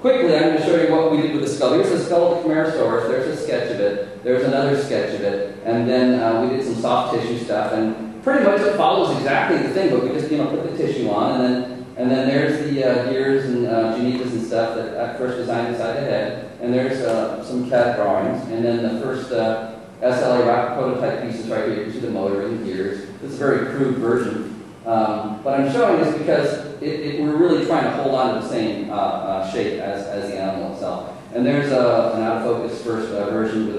quickly, I'm going to show you what we did with the skull. Here's the skull of the Chimaerosaurus. There's a sketch of it. There's another sketch of it. And then we did some soft tissue stuff. And pretty much it follows exactly the thing, but we just put the tissue on. And then there's the gears and Genevas and stuff that I first designed inside the head. And there's some CAD drawings. And then the first SLA rocket prototype pieces right here. You can see the motor and the gears. This is a very crude version. But I'm showing this because we're really trying to hold on to the same shape as the animal itself. And there's an out-of-focus first version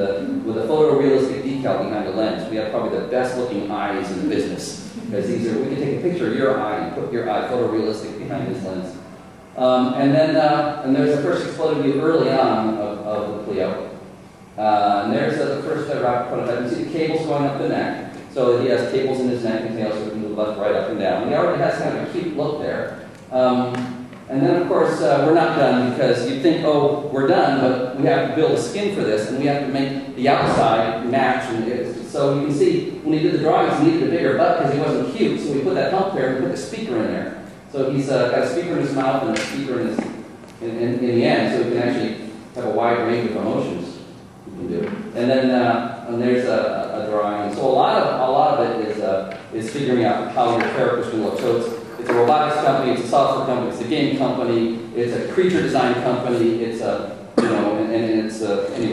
with a photorealistic decal behind the lens. We have probably the best-looking eyes in the business, because we can take a picture of your eye and put your eye photorealistic behind this lens. And there's the first exploded view early on of the Pleo. And there's the first rocket prototype. You see the cables going up the neck. So he has cables in his neck and tail, so he can move left, right, up and down. He already has kind of a cute look there. And then, of course, we're not done, because you'd think, oh, we're done, but we have to build a skin for this, and we have to make the outside match. So you can see, when he did the drawings, he needed a bigger butt because he wasn't cute, so we put that hump there and put the speaker in there. So he's got a speaker in his mouth and a speaker in the end, so he can actually have a wide range of emotions you can do. And then and there's a drawing. So a lot of it is figuring out how your characters can look. So it's a robotics company, it's a software company, it's a game company, it's a creature design company, it's anyway,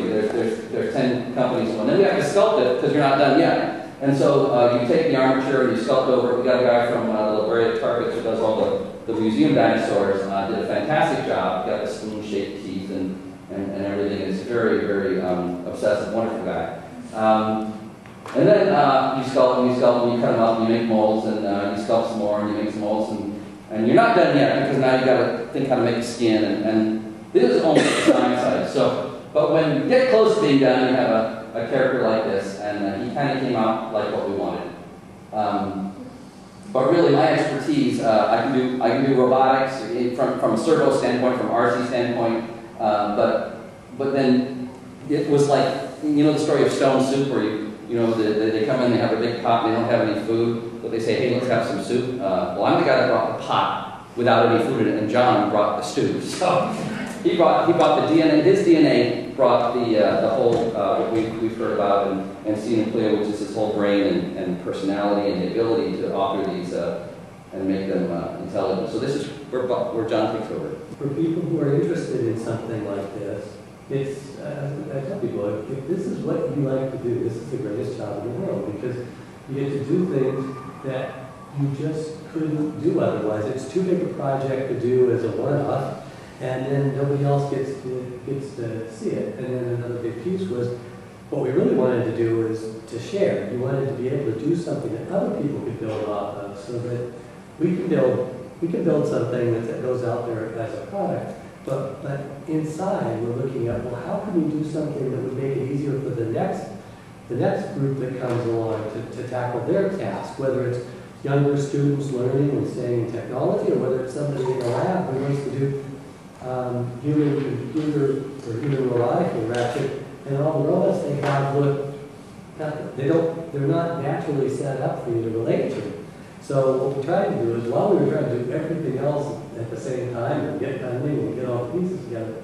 there's 10 companies. And then we have to sculpt it because you're not done yet. And so you take the armature and you sculpt over it. We got a guy from the library at Target who does all the museum dinosaurs, did a fantastic job. Got the spoon-shaped teeth and everything. It's very, very obsessive, wonderful guy. And then you sculpt and you cut them up and you make molds, and you sculpt some more and you make some molds, and you're not done yet, because now you've got to think how to make a skin, and this is only the design side. So, but when you get close to being done, you have a character like this, and he kind of came out like what we wanted. But really, my expertise, I can do robotics from a servo standpoint, from RC standpoint, but then it was like, the story of Stone Soup, where they come in, they have a big pot, and they don't have any food, but they say, hey, let's have some soup. Well, I'm the guy that brought the pot without any food in it, and John brought the stew. So he brought the DNA, his DNA brought the whole, what we've heard about and seen in Pleo, which is his whole brain and personality and the ability to author these and make them intelligent. So this is where John takes over. For people who are interested in something like this, it's, I tell people, if this is what you like to do, this is the greatest job in the world, because you get to do things that you just couldn't do otherwise. It's too big a project to do as a one-off, and then nobody else gets to see it. And then another big piece was, what we really wanted to do is to share. We wanted to be able to do something that other people could build off of, so that we can build something that goes out there as a product. But inside, we're looking at, well, how can we do something that would make it easier for the next group that comes along to tackle their task, whether it's younger students learning and staying in technology, or whether it's somebody in a lab who wants to do human computer or human robotic interaction. And all the robots they have they're not naturally set up for you to relate to. So what we tried to do is, while we were trying to do everything else at the same time and get funding and get all the pieces together,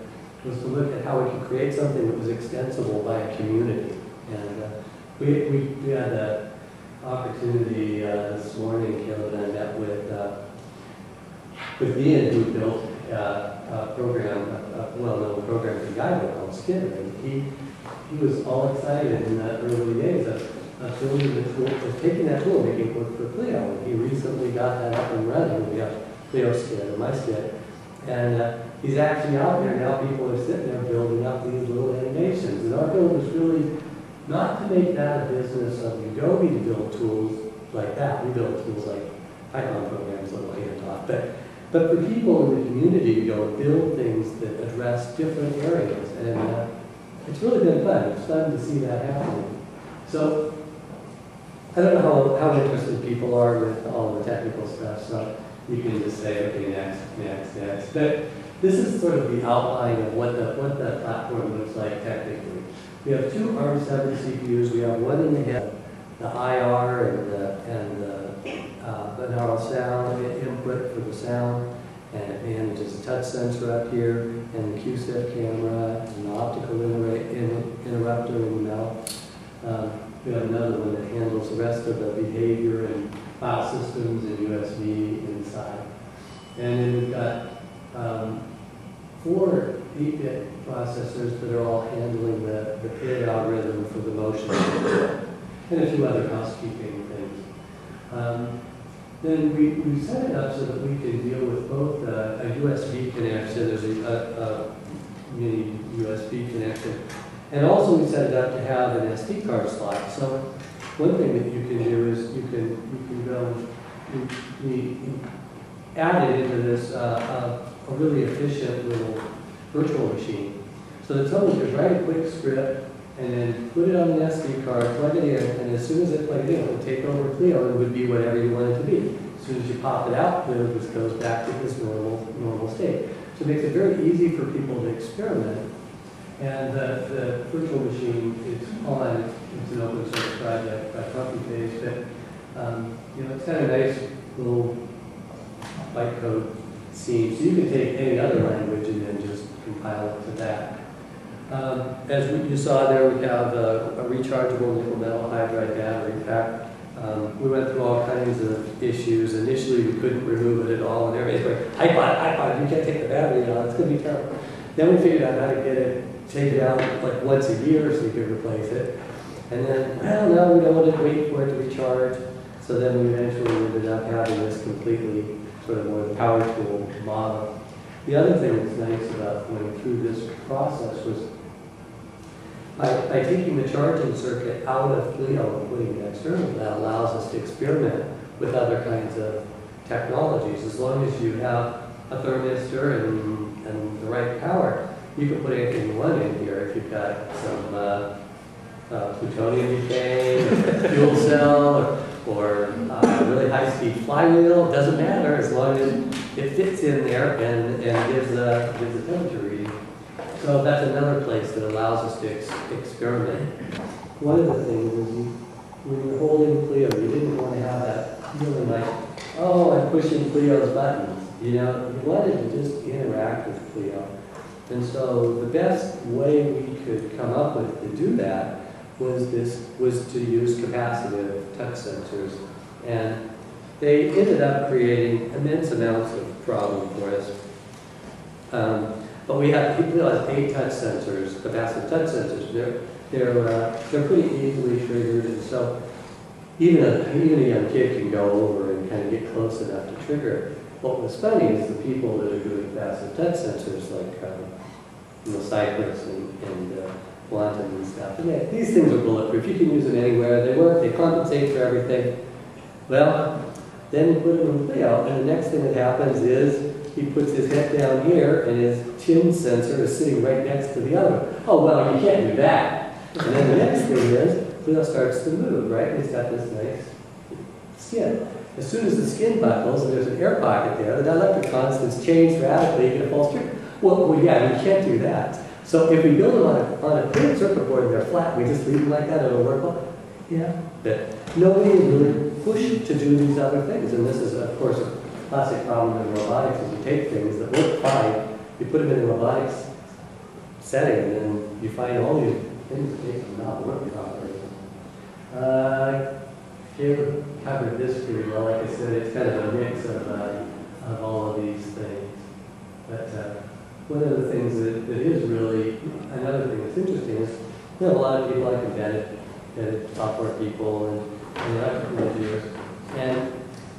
was to look at how we could create something that was extensible by a community. And we had the opportunity this morning, Caleb and I met with Ian, who built a program, a well-known program for Guidebook called Skinner. And he was all excited in the early days of building the tool, of taking that tool, making it work for Pleo. And he recently got that up and running. We got Pleo Skid and my Skid. And he's actually out there now. People are sitting there building up these little animations. And our goal was really not to make that a business of UGOBE to build tools like that. We build tools like Python programs, little hand-off. But for people in the community to go and build things that address different areas. And it's really been fun. It's fun to see that happening. So I don't know how interested people are with all the technical stuff, so you can just say, okay, next. But this is sort of the outline of what the platform looks like technically. We have two ARM7 CPUs. We have one in the head, the IR and the binaural sound input for the sound, and it manages a touch sensor up here, and the QSIF camera, and an optical interrupter in the mouth. We have another one that handles the rest of the behavior and file systems and USB inside. And then we've got 4 8-bit processors that are all handling the PID algorithm for the motion and a few other housekeeping things. Then we set it up so that we can deal with both a USB connection, there's a mini USB connection, and also we set it up to have an SD card slot. So one thing that you can do is you can go, we added into this a really efficient little virtual machine. So that someone could write a quick script and then put it on an SD card, plug it in, and as soon as it plugged in, it would take over Pleo and it would be whatever you want it to be. As soon as you pop it out, Pleo just goes back to its normal state. So it makes it very easy for people to experiment. And the virtual machine is on, it's an open source project by CompuPage, but you know, it's kind of a nice little bytecode scheme. So you can take any other language and then just compile it to that. As you saw there, we have a rechargeable nickel metal hydride battery pack. We went through all kinds of issues. Initially, we couldn't remove it at all, and everybody's going, iPod, you can't take the battery out, it's going to be terrible. Then we figured out how to get it, take it out like once a year so you could replace it. And then, well, no, we don't want to wait for it to recharge. So then we eventually ended up having this completely sort of more the power tool model. The other thing that's nice about going through this process was by taking the charging circuit out of Pleo and putting it external, that allows us to experiment with other kinds of technologies. As long as you have a thermistor and the right power, you can put anything you want in here. If you've got some plutonium decay, fuel cell, or a really high-speed flywheel, it doesn't matter as long as it fits in there and gives a temperature reading. So that's another place that allows us to experiment. One of the things is when you're holding Pleo, you didn't want to have that feeling like, oh, I'm pushing Pleo's buttons. You know, you wanted to just interact with Pleo. And so the best way we could come up with to do that was to use capacitive touch sensors. And they ended up creating immense amounts of problem for us. But we have 8 touch sensors, capacitive touch sensors. They're pretty easily triggered, and so even a young kid can go over and kind of get close enough to trigger it. What was funny is the people that are doing capacitive touch sensors, like Cypress and Quantum and stuff. And these things are bulletproof. You can use them anywhere. They work. They compensate for everything. Well, then you put them in Pleo, and the next thing that happens is he puts his head down here, and his chin sensor is sitting right next to the other. Oh, well, you can't do that. And then the next thing is, Pleo starts to move, right? And he's got this nice skin. As soon as the skin buckles, and there's an air pocket there, the electric constants change radically, you get a false trigger. Well, yeah, we can't do that. So if we build them on a printed circuit board and they're flat, we just leave them like that, it'll work well. Yeah. But nobody is really pushed to do these other things. And this is, of course, a classic problem in robotics is you take things that work fine, you put them in a robotics setting, and then you find all these things that make them not work properly. Caleb covered this pretty well. Like I said, it's kind of a mix of all of these things. But one of the things that is really, another thing that's interesting is, you know, a lot of people like embedded software people and electrical engineers, and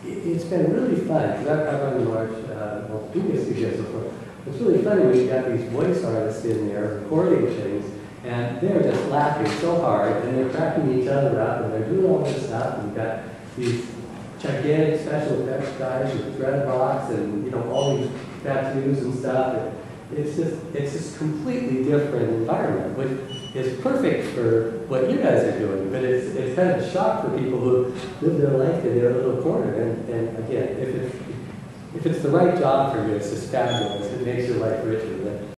it's been really fun, because I've run large multimedia studios before. It's really funny when you've got these voice artists in there recording things, and they're just laughing so hard, and they're cracking each other up, and they're doing all this stuff, and you've got these gigantic special effects guys with dreadlocks, and, you know, all these tattoos and stuff. And it's just completely different environment, which is perfect for what you guys are doing, but it's kind of a shock for people who live their life in their little corner. And again, if it's the right job for you, it's just fabulous. It makes your life richer.